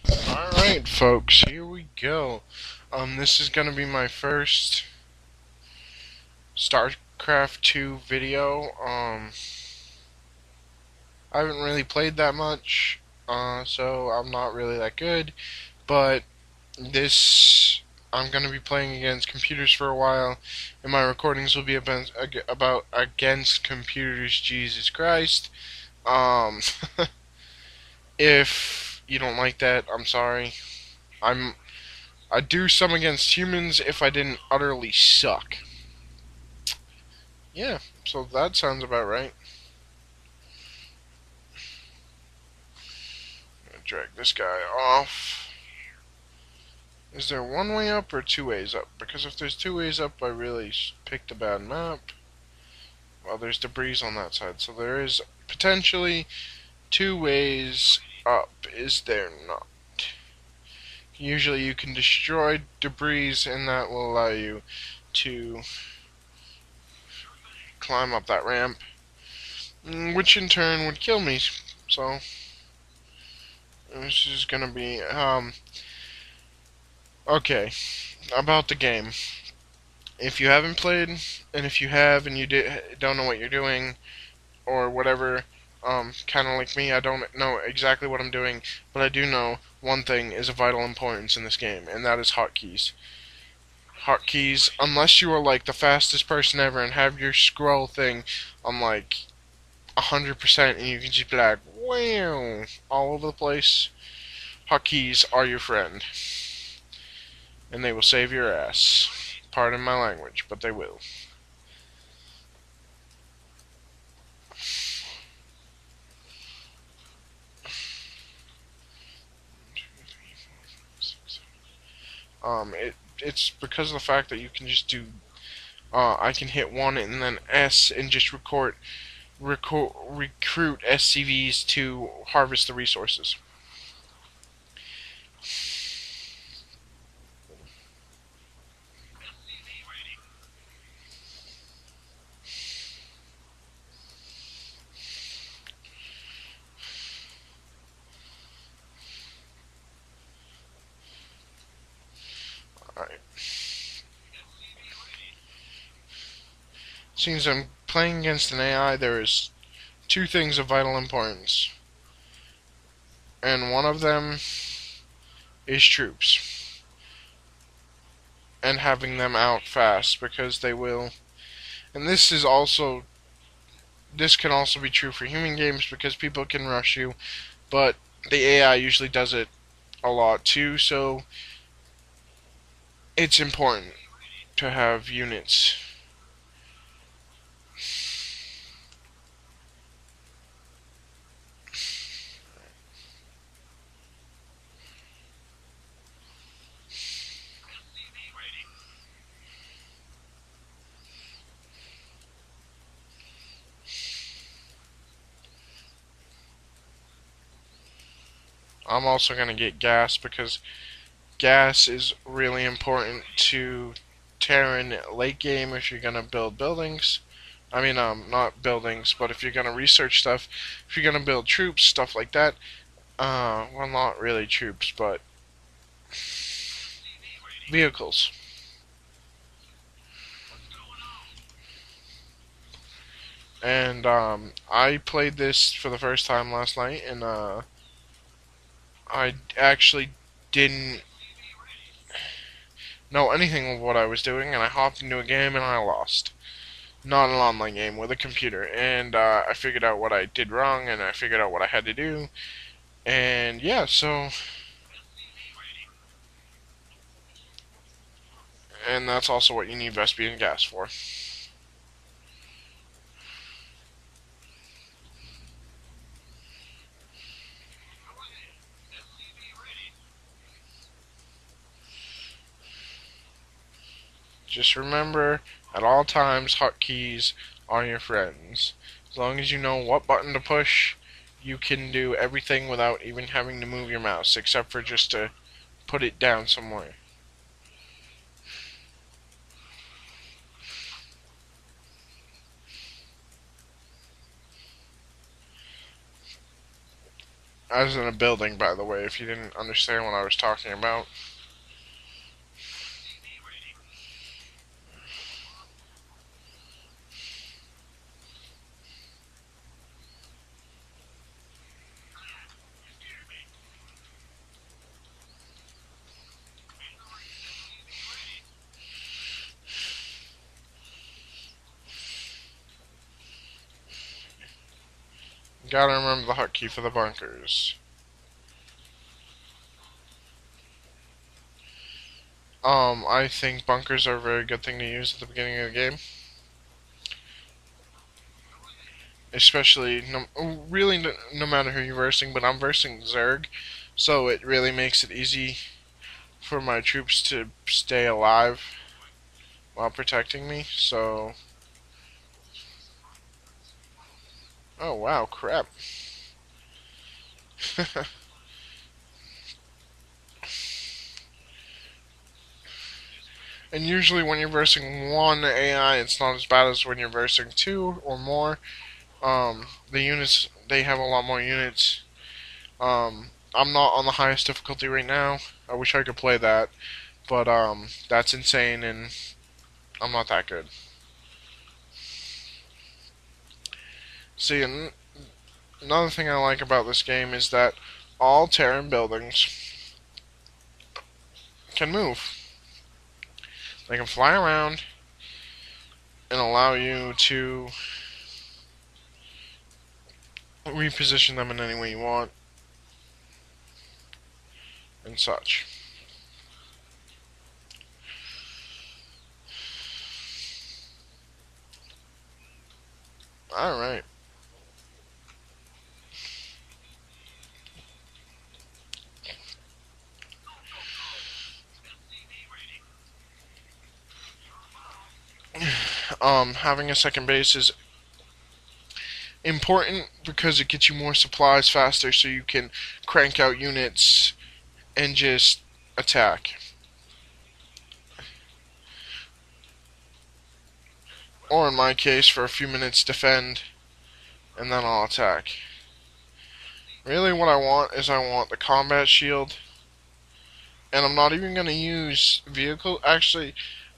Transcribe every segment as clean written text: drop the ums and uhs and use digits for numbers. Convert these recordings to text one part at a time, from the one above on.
Alright, folks, here we go. This is gonna be my first StarCraft 2 video. I haven't really played that much, so I'm not really that good, but I'm gonna be playing against computers for a while, and my recordings will be about against computers, Jesus Christ. Um, if you don't like that, I'm sorry. I'm I'd do some against humans if I didn't utterly suck. Yeah, so that sounds about right. I'm gonna drag this guy off. Is there one way up or two ways up? Because if there's two ways up, I really picked a bad map. Well, there's debris on that side, so there is potentially two ways up, is there not? Usually you can destroy debris, and that will allow you to climb up that ramp, which in turn would kill me. So this is gonna be okay. About the game. If you haven't played, and if you have and you don't know what you're doing or whatever, kind of like me, I don't know exactly what I'm doing, but I do know one thing is of vital importance in this game, and that is hotkeys. Hotkeys, unless you are like the fastest person ever and have your scroll thing on like 100% and you can just be like, wow, all over the place, hotkeys are your friend. And they will save your ass. Pardon my language, but they will. It's because of the fact that you can just do. I can hit one and then S and just recruit SCVs to harvest the resources. Alright. Since I'm playing against an AI, there is two things of vital importance. And one of them is troops. And having them out fast, because they will. And this can also be true for human games, because people can rush you, but the AI usually does it a lot too, so it's important to have units. I'm also going to get gas, because gas is really important to Terran late game if you're going to build buildings. I mean, not buildings, but if you're going to research stuff, if you're going to build troops, stuff like that. Well, not really troops, but vehicles. And I played this for the first time last night, and I actually didn't know anything of what I was doing, and I hopped into a game and I lost. Not an online game, with a computer, and I figured out what I did wrong, and I figured out what I had to do, and yeah, so, and that's also what you need Vespian gas for. Just remember, at all times, hotkeys are your friends. As long as you know what button to push, you can do everything without even having to move your mouse, except for just to put it down somewhere. As in a building, by the way, if you didn't understand what I was talking about. Gotta remember the hotkey for the bunkers. I think bunkers are a very good thing to use at the beginning of the game. Especially, really, no matter who you're versing, but I'm versing Zerg, so it really makes it easy for my troops to stay alive while protecting me, so... Oh, wow, crap. And usually when you're versing one AI, it's not as bad as when you're versing two or more. The units, they have a lot more units. I'm not on the highest difficulty right now. I wish I could play that, but that's insane, and I'm not that good. See, another thing I like about this game is that all Terran buildings can move. They can fly around and allow you to reposition them in any way you want and such. Alright. Having a second base is important because it gets you more supplies faster so you can crank out units and just attack. Or in my case, for a few minutes defend, and then I'll attack. Really what I want is I want the combat shield, and I'm not even going to use vehicle. Actually,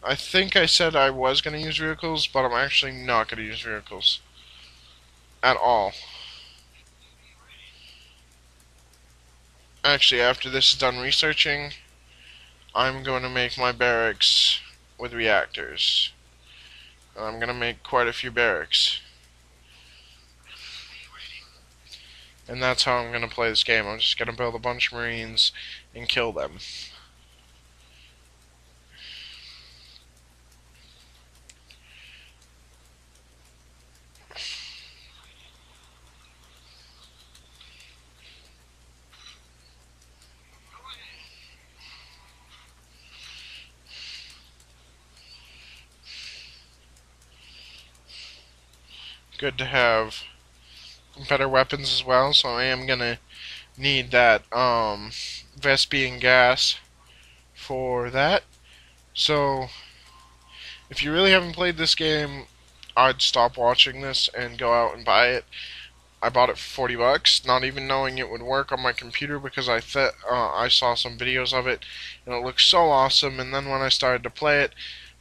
I think I said I was going to use vehicles, but I'm actually not going to use vehicles at all. Actually, after this is done researching, I'm going to make my barracks with reactors. And I'm going to make quite a few barracks. And that's how I'm going to play this game. I'm just going to build a bunch of Marines and kill them. Good to have better weapons as well, so I am going to need that Vespian gas for that. So, if you really haven't played this game, I'd stop watching this and go out and buy it. I bought it for 40 bucks, not even knowing it would work on my computer because I saw some videos of it and it looked so awesome, and then when I started to play it,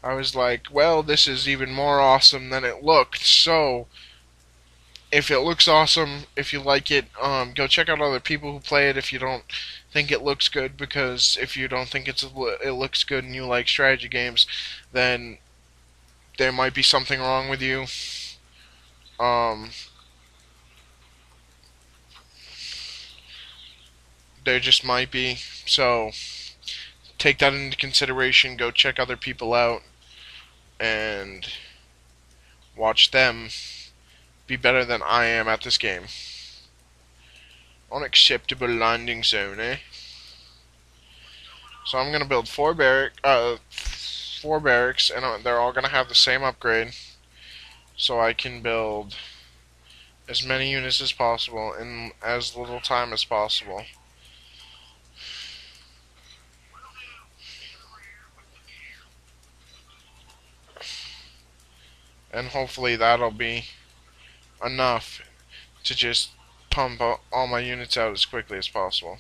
I was like, well, this is even more awesome than it looked. So if it looks awesome, if you like it, go check out other people who play it if you don't think it looks good, because if you don't think it looks good and you like strategy games, then there might be something wrong with you. There just might be. So take that into consideration. Go check other people out and watch them be better than I am at this game. Unacceptable landing zone, eh? So I'm gonna build four barracks, and they're all gonna have the same upgrade, so I can build as many units as possible in as little time as possible. And hopefully that'll be enough to just pump all my units out as quickly as possible.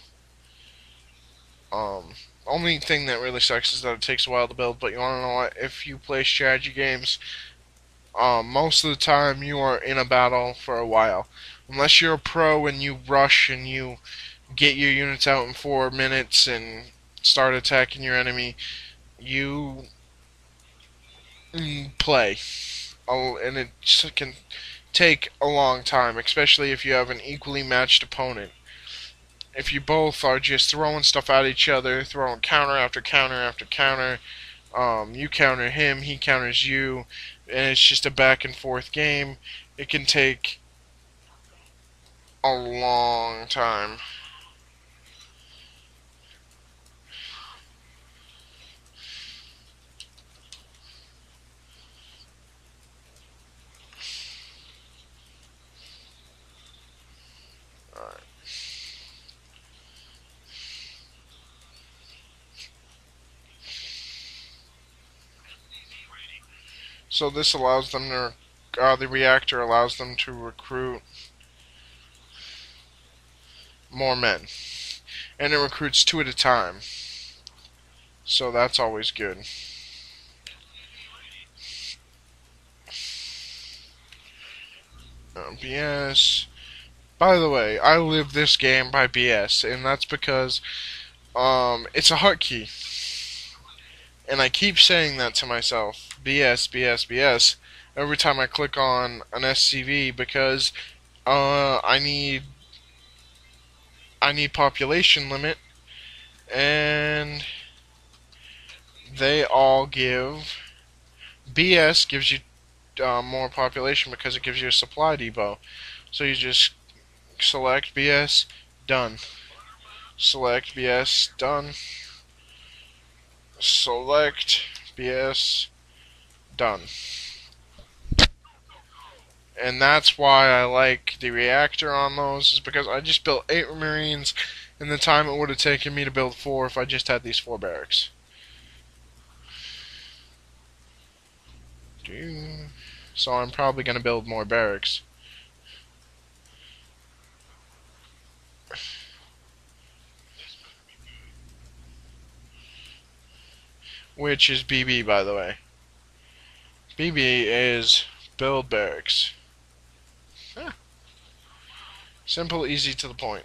Only thing that really sucks is that it takes a while to build, but you wanna know what? If you play strategy games, most of the time you are in a battle for a while. Unless you're a pro and you rush and you get your units out in 4 minutes and start attacking your enemy, you play. And it can take a long time, especially if you have an equally matched opponent. If you both are just throwing stuff at each other, throwing counter after counter after counter, you counter him, he counters you, and it's just a back and forth game, it can take a long time. Alright. So this allows them to, the reactor allows them to recruit more men. And it recruits 2 at a time. So that's always good. BS. By the way, I live this game by BS, and that's because it's a hotkey. And I keep saying that to myself. BS, BS, BS. Every time I click on an SCV because I need population limit, and they all give BS gives you more population because it gives you a supply depot. So you just select BS, done. Select BS, done. Select BS, done. And that's why I like the reactor on those, is because I just built 8 Marines in the time it would have taken me to build 4 if I just had these 4 barracks. So I'm probably going to build more barracks. Which is BB, by the way. BB is build barracks. Simple, easy, to the point.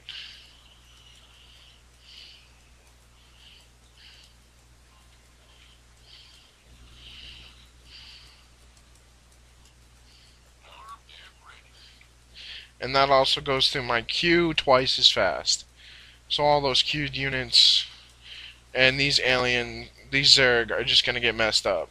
And that also goes through my queue twice as fast. So all those queued units and these Zerg are just going to get messed up.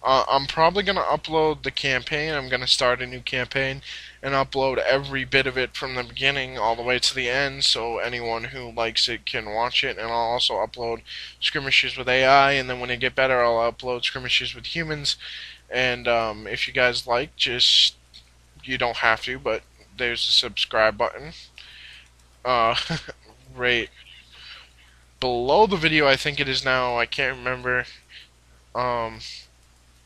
I'm probably going to upload the campaign. I'm going to start a new campaign and upload every bit of it from the beginning all the way to the end, so anyone who likes it can watch it. And I'll also upload skirmishes with AI, and then when they get better, I'll upload skirmishes with humans. And if you guys like, just, you don't have to, but there's a subscribe button uh, right below the video. I think it is now. I can't remember.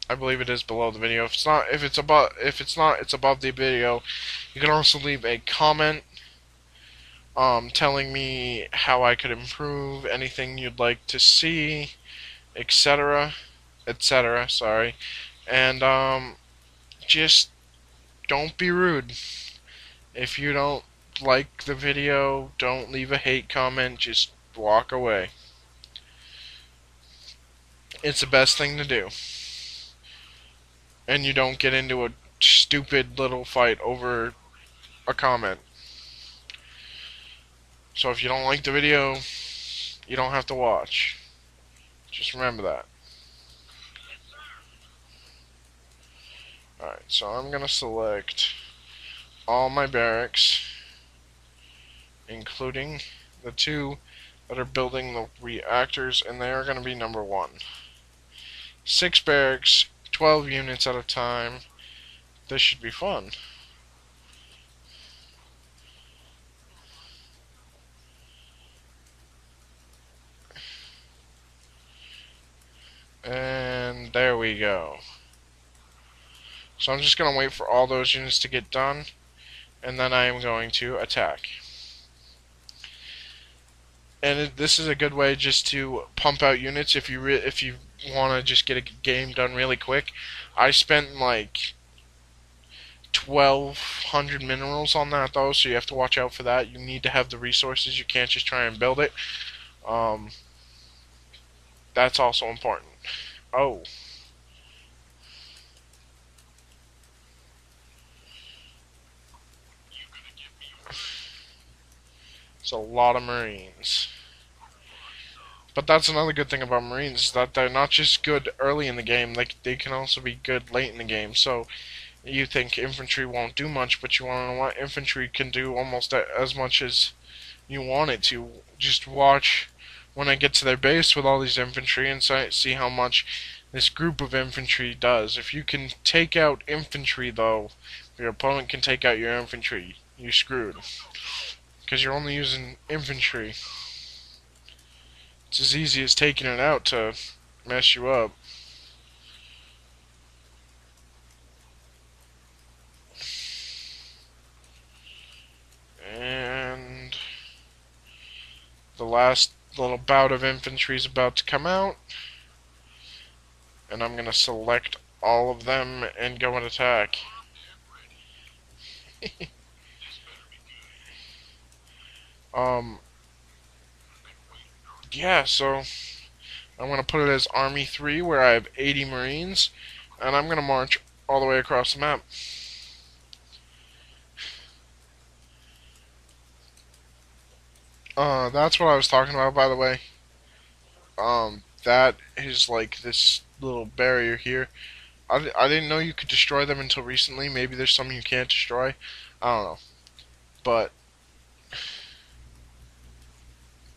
I believe it is below the video. If it's not, it's above the video. You can also leave a comment telling me how I could improve, anything you'd like to see, etc., etc. Sorry, and just don't be rude. If you don't like the video, don't leave a hate comment. Just walk away. It's the best thing to do. And you don't get into a stupid little fight over a comment. So if you don't like the video, you don't have to watch. Just remember that. Alright, so I'm going to select all my barracks, including the 2 that are building the reactors, and they are going to be number 1. 6 barracks, 12 units at a time. This should be fun. And there we go. So I'm just going to wait for all those units to get done, and then I am going to attack. And this is a good way just to pump out units if you want to just get a game done really quick. I spent like 1,200 minerals on that though, so you have to watch out for that. You need to have the resources. You can't just try and build it. That's also important. Oh. It's a lot of Marines. But that's another good thing about Marines, that they're not just good early in the game, they can also be good late in the game. So you think infantry won't do much, but you want to know what? Infantry can do almost as much as you want it to. Just watch when I get to their base with all these infantry and see how much this group of infantry does. If you can take out infantry, though, if your opponent can take out your infantry, you're screwed. Because you're only using infantry. It's as easy as taking it out to mess you up. And the last little bout of infantry is about to come out. And I'm going to select all of them and go and attack. Yeah, so I'm going to put it as Army 3, where I have 80 Marines, and I'm going to march all the way across the map. That's what I was talking about, by the way. That is like this little barrier here. I didn't know you could destroy them until recently. Maybe there's some you can't destroy. I don't know. But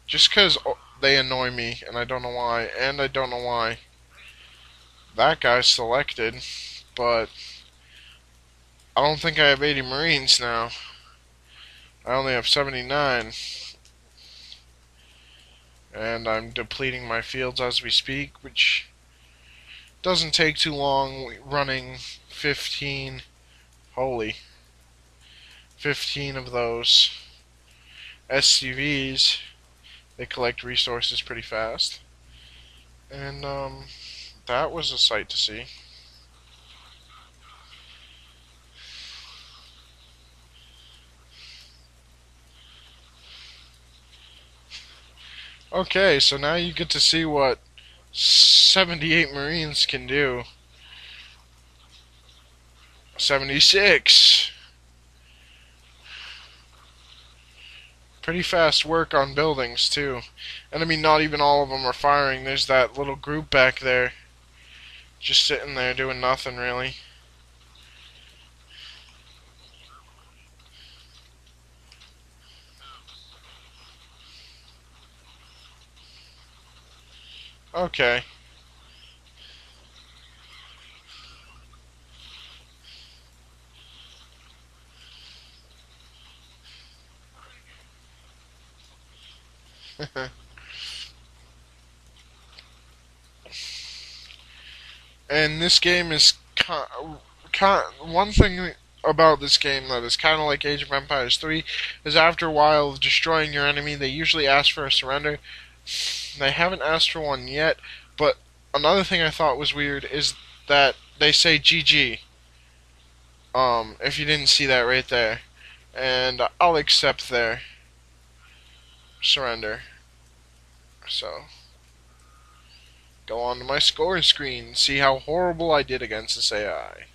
just because they annoy me, and I don't know why, and I don't know why that guy's selected, but I don't think I have 80 Marines now. I only have 79. And I'm depleting my fields as we speak, which doesn't take too long, running 15, 15 of those SCVs. They collect resources pretty fast. And, that was a sight to see. Okay, so now you get to see what 78 Marines can do. 76! Pretty fast work on buildings, too. And I mean, not even all of them are firing. There's that little group back there, just sitting there doing nothing, really. Okay. And this game is one thing about this game that is kind of like Age of Empires 3 is after a while of destroying your enemy, they usually ask for a surrender. They haven't asked for one yet, but another thing I thought was weird is that they say GG. If you didn't see that right there. And I'll accept their surrender. So, go on to my score screen, see how horrible I did against this AI.